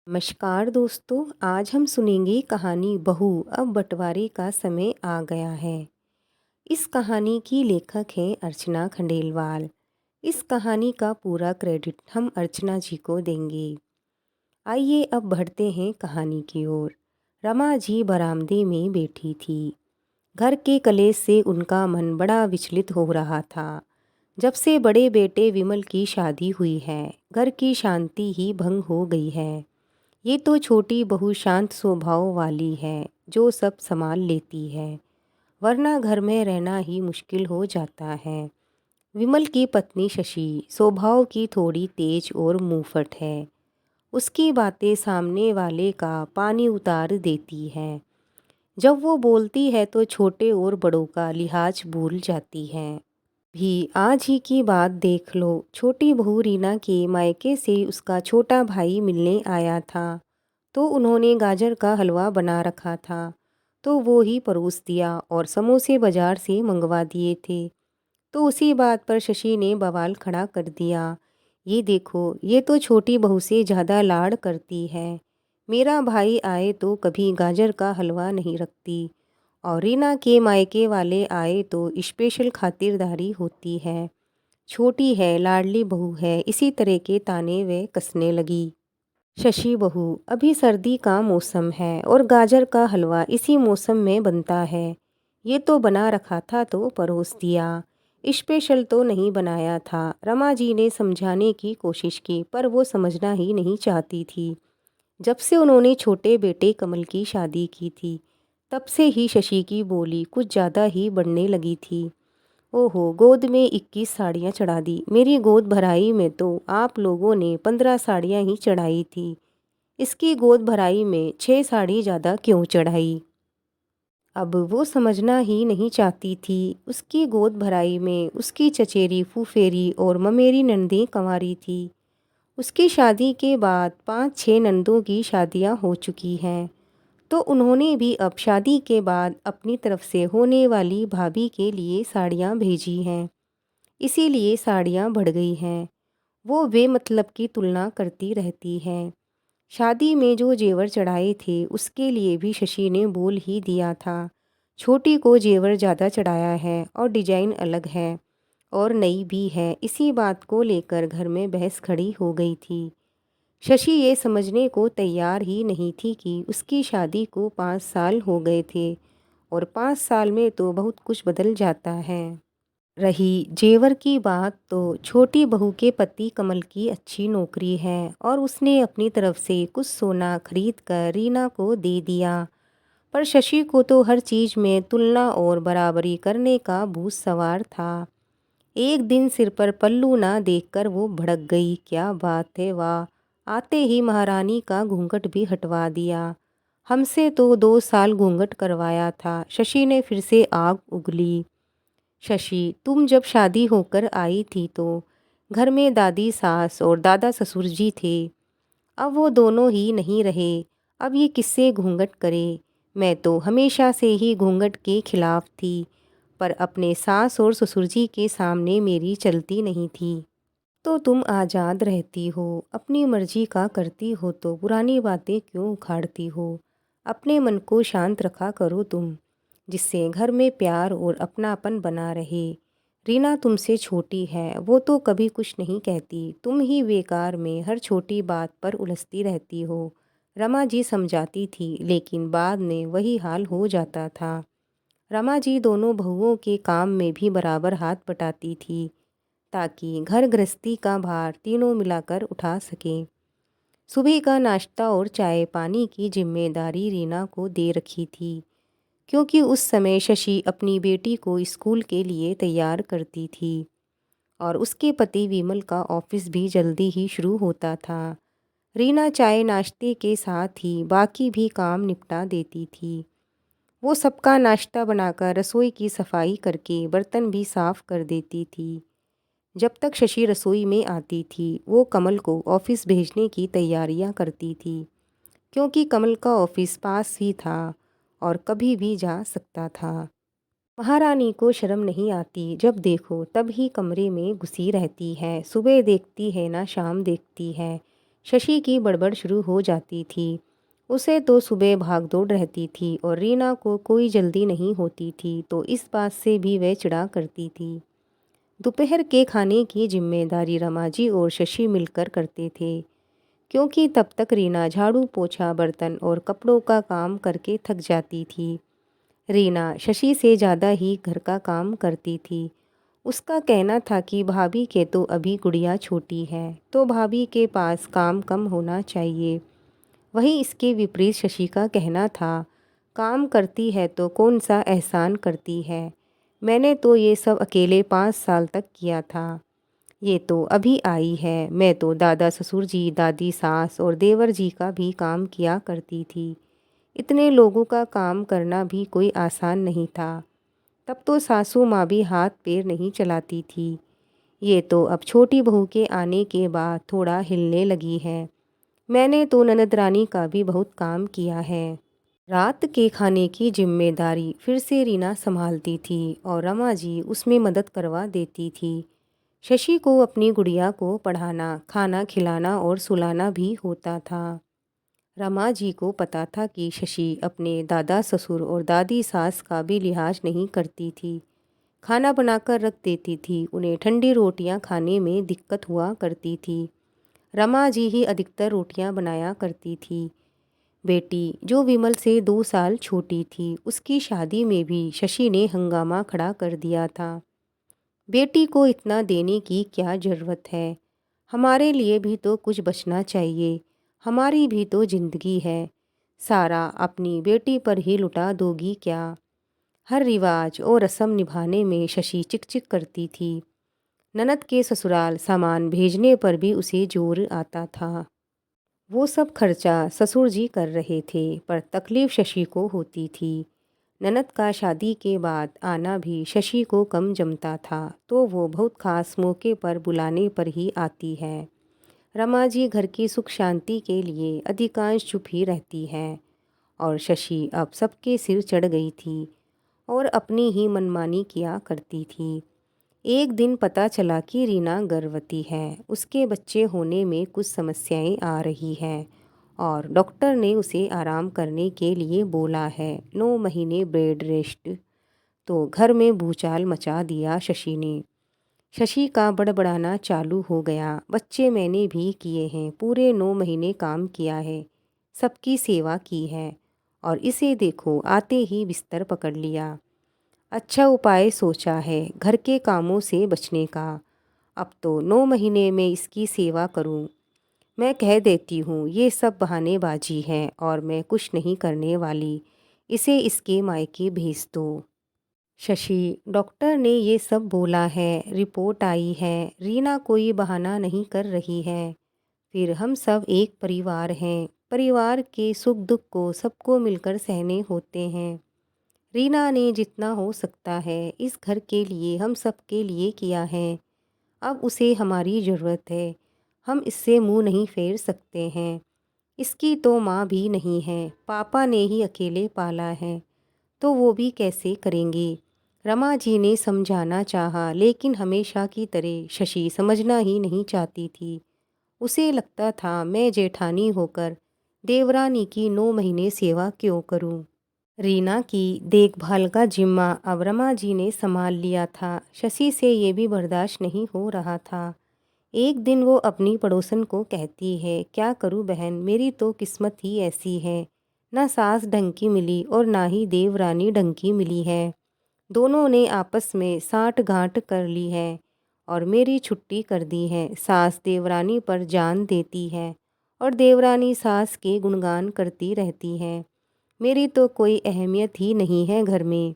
नमस्कार दोस्तों। आज हम सुनेंगे कहानी बहू अब बंटवारे का समय आ गया है। इस कहानी की लेखक हैं अर्चना खंडेलवाल। इस कहानी का पूरा क्रेडिट हम अर्चना जी को देंगे। आइए अब बढ़ते हैं कहानी की ओर। रमा जी बरामदे में बैठी थी। घर के कलेश से उनका मन बड़ा विचलित हो रहा था। जब से बड़े बेटे विमल की शादी हुई है, घर की शांति ही भंग हो गई है। ये तो छोटी बहू शांत स्वभाव वाली है, जो सब संभाल लेती है, वरना घर में रहना ही मुश्किल हो जाता है। विमल की पत्नी शशि स्वभाव की थोड़ी तेज और मुंहफट है। उसकी बातें सामने वाले का पानी उतार देती है। जब वो बोलती है तो छोटे और बड़ों का लिहाज भूल जाती है। भी आज ही की बात देख लो। छोटी बहू रीना के मायके से उसका छोटा भाई मिलने आया था, तो उन्होंने गाजर का हलवा बना रखा था, तो वो ही परोस दिया और समोसे बाजार से मंगवा दिए थे। तो उसी बात पर शशि ने बवाल खड़ा कर दिया, ये देखो, ये तो छोटी बहू से ज़्यादा लाड़ करती है। मेरा भाई आए तो कभी गाजर का हलवा नहीं रखती, और रीना के मायके वाले आए तो स्पेशल खातिरदारी होती है। छोटी है, लाडली बहू है, इसी तरह के ताने वे कसने लगी। शशि बहू, अभी सर्दी का मौसम है और गाजर का हलवा इसी मौसम में बनता है। ये तो बना रखा था तो परोस दिया, स्पेशल तो नहीं बनाया था। रमा जी ने समझाने की कोशिश की, पर वो समझना ही नहीं चाहती थी। जब से उन्होंने छोटे बेटे कमल की शादी की थी, तब से ही शशि की बोली कुछ ज़्यादा ही बढ़ने लगी थी। ओहो, गोद में 21 साड़ियाँ चढ़ा दी। मेरी गोद भराई में तो आप लोगों ने 15 साड़ियाँ ही चढ़ाई थी। इसकी गोद भराई में 6 साड़ी ज़्यादा क्यों चढ़ाई? अब वो समझना ही नहीं चाहती थी। उसकी गोद भराई में उसकी चचेरी फूफेरी और ममेरी नंदें कंवारी थी। उसकी शादी के बाद 5-6 नंदों की शादियां हो चुकी हैं, तो उन्होंने भी अब शादी के बाद अपनी तरफ से होने वाली भाभी के लिए साड़ियां भेजी हैं। इसीलिए साड़ियां बढ़ गई हैं। वो बेमतलब की तुलना करती रहती है। शादी में जो जेवर चढ़ाए थे उसके लिए भी शशि ने बोल ही दिया था, छोटी को जेवर ज़्यादा चढ़ाया है और डिजाइन अलग है और नई भी है। इसी बात को लेकर घर में बहस खड़ी हो गई थी। शशि ये समझने को तैयार ही नहीं थी कि उसकी शादी को 5 साल हो गए थे, और 5 साल में तो बहुत कुछ बदल जाता है। रही जेवर की बात, तो छोटी बहू के पति कमल की अच्छी नौकरी है और उसने अपनी तरफ से कुछ सोना खरीद कर रीना को दे दिया। पर शशि को तो हर चीज में तुलना और बराबरी करने का भूत सवार था। एक दिन सिर पर पल्लू ना देखकर वो भड़क गई। क्या बात है, वाह! आते ही महारानी का घूंघट भी हटवा दिया। हमसे तो 2 साल घूंघट करवाया था। शशि ने फिर से आग उगली। शशि, तुम जब शादी होकर आई थी तो घर में दादी सास और दादा ससुर जी थे। अब वो दोनों ही नहीं रहे। अब ये किससे घूंघट करे? मैं तो हमेशा से ही घूंघट के खिलाफ थी, पर अपने सास और ससुर जी के सामने मेरी चलती नहीं थी। तो तुम आज़ाद रहती हो, अपनी मर्जी का करती हो, तो पुरानी बातें क्यों उखाड़ती हो? अपने मन को शांत रखा करो तुम, जिससे घर में प्यार और अपनापन बना रहे। रीना तुमसे छोटी है, वो तो कभी कुछ नहीं कहती। तुम ही बेकार में हर छोटी बात पर उलझती रहती हो। रमा जी समझाती थी, लेकिन बाद में वही हाल हो जाता था। रमा जी दोनों बहुओं के काम में भी बराबर हाथ बटाती थी, ताकि घर गृहस्थी का भार तीनों मिलाकर उठा सकें। सुबह का नाश्ता और चाय पानी की जिम्मेदारी रीना को दे रखी थी, क्योंकि उस समय शशि अपनी बेटी को स्कूल के लिए तैयार करती थी और उसके पति विमल का ऑफिस भी जल्दी ही शुरू होता था। रीना चाय नाश्ते के साथ ही बाकी भी काम निपटा देती थी। वो सबका नाश्ता बनाकर रसोई की सफाई करके बर्तन भी साफ कर देती थी। जब तक शशि रसोई में आती थी, वो कमल को ऑफिस भेजने की तैयारियां करती थी, क्योंकि कमल का ऑफिस पास ही था और कभी भी जा सकता था। महारानी को शर्म नहीं आती, जब देखो तब ही कमरे में घुसी रहती है। सुबह देखती है ना शाम देखती है। शशि की बड़बड़ शुरू हो जाती थी। उसे तो सुबह भागदौड़ रहती थी और रीना को कोई जल्दी नहीं होती थी, तो इस बात से भी वह चिढ़ा करती थी। दोपहर के खाने की जिम्मेदारी रमाजी और शशि मिलकर करते थे, क्योंकि तब तक रीना झाड़ू पोछा बर्तन और कपड़ों का काम करके थक जाती थी। रीना शशि से ज़्यादा ही घर का काम करती थी। उसका कहना था कि भाभी के तो अभी गुड़िया छोटी है, तो भाभी के पास काम कम होना चाहिए। वहीं इसके विपरीत शशि का कहना था, काम करती है तो कौन सा एहसान करती है, मैंने तो ये सब अकेले 5 साल तक किया था, ये तो अभी आई है। मैं तो दादा ससुर जी, दादी सास और देवर जी का भी काम किया करती थी। इतने लोगों का काम करना भी कोई आसान नहीं था। तब तो सासू माँ भी हाथ पैर नहीं चलाती थी। ये तो अब छोटी बहू के आने के बाद थोड़ा हिलने लगी है। मैंने तो ननद रानी का भी बहुत काम किया है। रात के खाने की जिम्मेदारी फिर से रीना संभालती थी और रमा जी उसमें मदद करवा देती थी। शशि को अपनी गुड़िया को पढ़ाना, खाना खिलाना और सुलाना भी होता था। रमा जी को पता था कि शशि अपने दादा ससुर और दादी सास का भी लिहाज नहीं करती थी। खाना बनाकर रख देती थी, उन्हें ठंडी रोटियां खाने में दिक्कत हुआ करती थी। रमा जी ही अधिकतर रोटियां बनाया करती थी। बेटी जो विमल से 2 साल छोटी थी, उसकी शादी में भी शशि ने हंगामा खड़ा कर दिया था। बेटी को इतना देने की क्या ज़रूरत है, हमारे लिए भी तो कुछ बचना चाहिए, हमारी भी तो जिंदगी है, सारा अपनी बेटी पर ही लुटा दोगी क्या। हर रिवाज और रस्म निभाने में शशि चिक करती थी। ननद के ससुराल सामान भेजने पर भी उसे जोर आता था। वो सब खर्चा ससुर जी कर रहे थे, पर तकलीफ शशि को होती थी। ननद का शादी के बाद आना भी शशि को कम जमता था, तो वो बहुत खास मौके पर बुलाने पर ही आती है। रमा जी घर की सुख शांति के लिए अधिकांश चुप ही रहती है, और शशि अब सबके सिर चढ़ गई थी और अपनी ही मनमानी किया करती थी। एक दिन पता चला कि रीना गर्भवती है, उसके बच्चे होने में कुछ समस्याएं आ रही हैं और डॉक्टर ने उसे आराम करने के लिए बोला है। 9 महीने बेड रेस्ट। तो घर में भूचाल मचा दिया शशि ने। शशि का बड़बड़ाना चालू हो गया, बच्चे मैंने भी किए हैं, पूरे 9 महीने काम किया है, सबकी सेवा की है, और इसे देखो आते ही बिस्तर पकड़ लिया। अच्छा उपाय सोचा है घर के कामों से बचने का। अब तो 9 महीने में इसकी सेवा करूं। मैं कह देती हूँ ये सब बहानेबाजी है और मैं कुछ नहीं करने वाली। इसे इसके मायके भेज दो। शशि, डॉक्टर ने ये सब बोला है, रिपोर्ट आई है, रीना कोई बहाना नहीं कर रही है। फिर हम सब एक परिवार हैं, परिवार के सुख दुख को सबको मिलकर सहने होते हैं। रीना ने जितना हो सकता है इस घर के लिए, हम सब के लिए किया है। अब उसे हमारी ज़रूरत है, हम इससे मुंह नहीं फेर सकते हैं। इसकी तो माँ भी नहीं है, पापा ने ही अकेले पाला है, तो वो भी कैसे करेंगे। रमा जी ने समझाना चाहा, लेकिन हमेशा की तरह शशि समझना ही नहीं चाहती थी। उसे लगता था मैं जेठानी होकर देवरानी की 9 महीने सेवा क्यों करूं। रीना की देखभाल का जिम्मा अब रमा जी ने संभाल लिया था। शशि से ये भी बर्दाश्त नहीं हो रहा था। एक दिन वो अपनी पड़ोसन को कहती है, क्या करूं बहन, मेरी तो किस्मत ही ऐसी है, ना सास ढंग की मिली और ना ही देवरानी ढंग की मिली है। दोनों ने आपस में साठ गांठ कर ली है और मेरी छुट्टी कर दी है। सास देवरानी पर जान देती है और देवरानी सास के गुणगान करती रहती है। मेरी तो कोई अहमियत ही नहीं है घर में।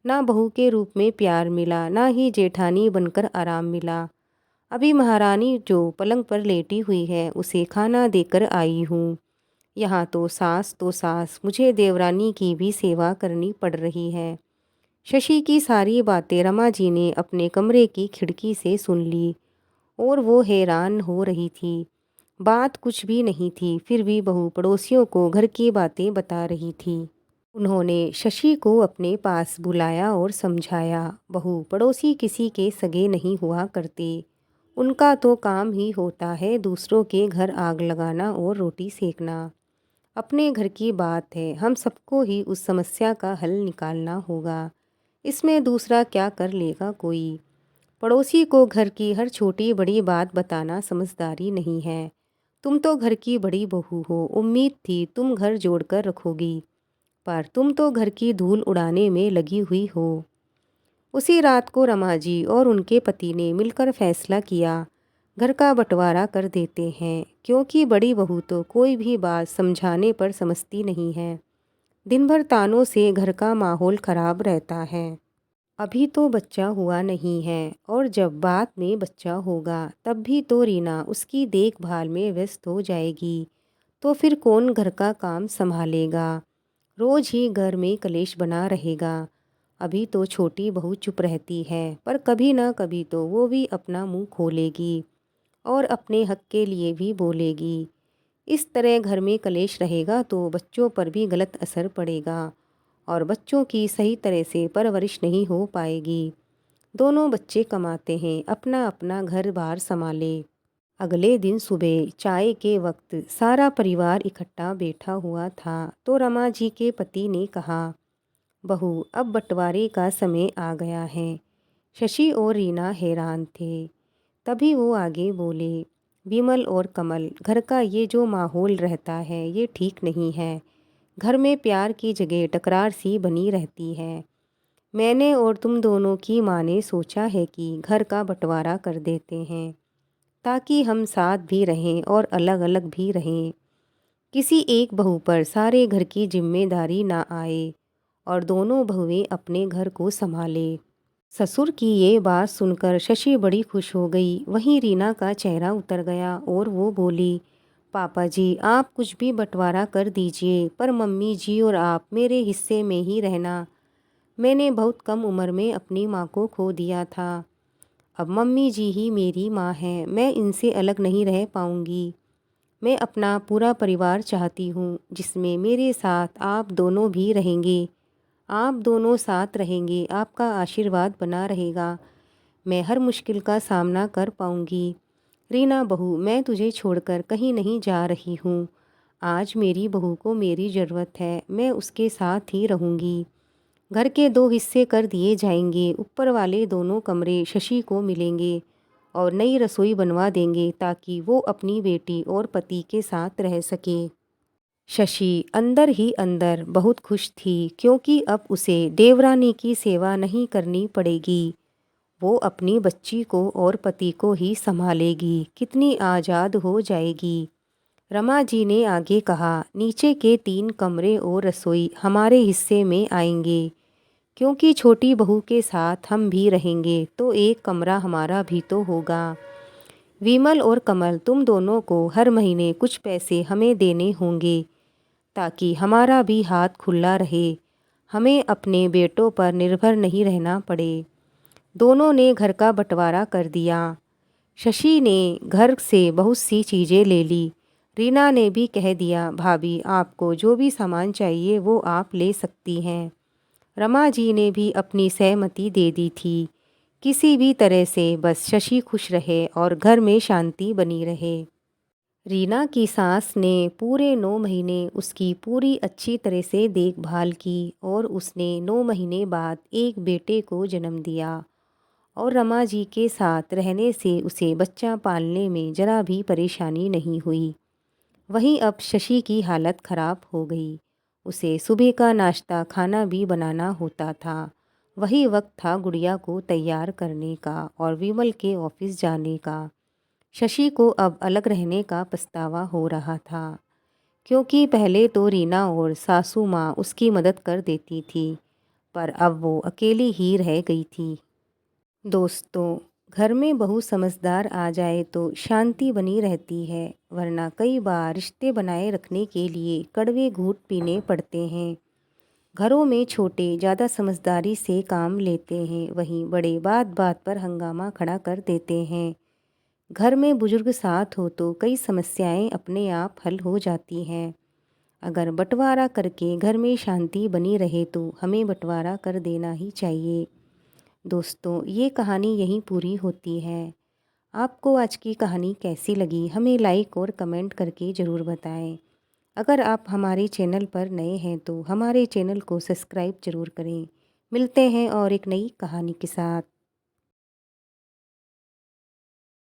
ना बहू के रूप में प्यार मिला, ना ही जेठानी बनकर आराम मिला। अभी महारानी जो पलंग पर लेटी हुई है उसे खाना देकर आई हूँ। यहाँ तो सास मुझे देवरानी की भी सेवा करनी पड़ रही है। शशि की सारी बातें रमा जी ने अपने कमरे की खिड़की से सुन ली और वो हैरान हो रही थी। बात कुछ भी नहीं थी, फिर भी बहू पड़ोसियों को घर की बातें बता रही थी। उन्होंने शशि को अपने पास बुलाया और समझाया, बहू पड़ोसी किसी के सगे नहीं हुआ करते, उनका तो काम ही होता है दूसरों के घर आग लगाना और रोटी सेकना। अपने घर की बात है, हम सबको ही उस समस्या का हल निकालना होगा। इसमें दूसरा क्या कर लेगा कोई। पड़ोसी को घर की हर छोटी बड़ी बात बताना समझदारी नहीं है। तुम तो घर की बड़ी बहू हो, उम्मीद थी तुम घर जोड़कर रखोगी, पर तुम तो घर की धूल उड़ाने में लगी हुई हो। उसी रात को रमा जी और उनके पति ने मिलकर फैसला किया, घर का बंटवारा कर देते हैं, क्योंकि बड़ी बहू तो कोई भी बात समझाने पर समझती नहीं है। दिन भर तानों से घर का माहौल खराब रहता है। अभी तो बच्चा हुआ नहीं है, और जब बाद में बच्चा होगा तब भी तो रीना उसकी देखभाल में व्यस्त हो जाएगी। तो फिर कौन घर का काम संभालेगा। रोज ही घर में कलेश बना रहेगा। अभी तो छोटी बहू चुप रहती है, पर कभी ना कभी तो वो भी अपना मुंह खोलेगी और अपने हक के लिए भी बोलेगी। इस तरह घर में कलेश रहेगा तो बच्चों पर भी गलत असर पड़ेगा और बच्चों की सही तरह से परवरिश नहीं हो पाएगी। दोनों बच्चे कमाते हैं, अपना अपना घर बार संभाले। अगले दिन सुबह चाय के वक्त सारा परिवार इकट्ठा बैठा हुआ था, तो रमा जी के पति ने कहा, बहू अब बंटवारे का समय आ गया है। शशि और रीना हैरान थे। तभी वो आगे बोले, विमल और कमल, घर का ये जो माहौल रहता है ये ठीक नहीं है। घर में प्यार की जगह टकरार सी बनी रहती है। मैंने और तुम दोनों की माँ ने सोचा है कि घर का बंटवारा कर देते हैं, ताकि हम साथ भी रहें और अलग अलग भी रहें। किसी एक बहू पर सारे घर की जिम्मेदारी ना आए और दोनों बहुएं अपने घर को संभाले। ससुर की ये बात सुनकर शशि बड़ी खुश हो गई। वहीं रीना का चेहरा उतर गया और वो बोली, पापा जी आप कुछ भी बंटवारा कर दीजिए, पर मम्मी जी और आप मेरे हिस्से में ही रहना। मैंने बहुत कम उम्र में अपनी माँ को खो दिया था। अब मम्मी जी ही मेरी माँ हैं, मैं इनसे अलग नहीं रह पाऊँगी। मैं अपना पूरा परिवार चाहती हूँ, जिसमें मेरे साथ आप दोनों भी रहेंगे। आप दोनों साथ रहेंगे, आपका आशीर्वाद बना रहेगा। मैं हर मुश्किल का सामना कर पाऊँगी। रीना बहू, मैं तुझे छोड़कर कहीं नहीं जा रही हूँ। आज मेरी बहू को मेरी ज़रूरत है, मैं उसके साथ ही रहूँगी। घर के 2 हिस्से कर दिए जाएंगे। ऊपर वाले दोनों कमरे शशि को मिलेंगे और नई रसोई बनवा देंगे, ताकि वो अपनी बेटी और पति के साथ रह सके। शशि अंदर ही अंदर बहुत खुश थी, क्योंकि अब उसे देवरानी की सेवा नहीं करनी पड़ेगी। वो अपनी बच्ची को और पति को ही संभालेगी। कितनी आज़ाद हो जाएगी। रमा जी ने आगे कहा, नीचे के 3 कमरे और रसोई हमारे हिस्से में आएंगे, क्योंकि छोटी बहू के साथ हम भी रहेंगे तो एक कमरा हमारा भी तो होगा। विमल और कमल, तुम दोनों को हर महीने कुछ पैसे हमें देने होंगे, ताकि हमारा भी हाथ खुला रहे। हमें अपने बेटों पर निर्भर नहीं रहना पड़े। दोनों ने घर का बंटवारा कर दिया। शशि ने घर से बहुत सी चीज़ें ले ली। रीना ने भी कह दिया, भाभी आपको जो भी सामान चाहिए वो आप ले सकती हैं। रमा जी ने भी अपनी सहमति दे दी थी। किसी भी तरह से बस शशि खुश रहे और घर में शांति बनी रहे। रीना की सास ने पूरे 9 महीने उसकी पूरी अच्छी तरह से देखभाल की और उसने 9 महीने बाद एक बेटे को जन्म दिया। और रमा जी के साथ रहने से उसे बच्चा पालने में जरा भी परेशानी नहीं हुई। वहीं अब शशि की हालत खराब हो गई। उसे सुबह का नाश्ता खाना भी बनाना होता था। वही वक्त था गुड़िया को तैयार करने का और विमल के ऑफिस जाने का। शशि को अब अलग रहने का पछतावा हो रहा था, क्योंकि पहले तो रीना और सासू माँ उसकी मदद कर देती थी, पर अब वो अकेली ही रह गई थी। दोस्तों, घर में बहू समझदार आ जाए तो शांति बनी रहती है, वरना कई बार रिश्ते बनाए रखने के लिए कड़वे घूंट पीने पड़ते हैं। घरों में छोटे ज़्यादा समझदारी से काम लेते हैं, वहीं बड़े बात बात पर हंगामा खड़ा कर देते हैं। घर में बुजुर्ग साथ हो तो कई समस्याएं अपने आप हल हो जाती हैं। अगर बंटवारा करके घर में शांति बनी रहे तो हमें बंटवारा कर देना ही चाहिए। दोस्तों, ये कहानी यहीं पूरी होती है। आपको आज की कहानी कैसी लगी हमें लाइक और कमेंट करके ज़रूर बताएं। अगर आप हमारे चैनल पर नए हैं तो हमारे चैनल को सब्सक्राइब ज़रूर करें। मिलते हैं और एक नई कहानी के साथ।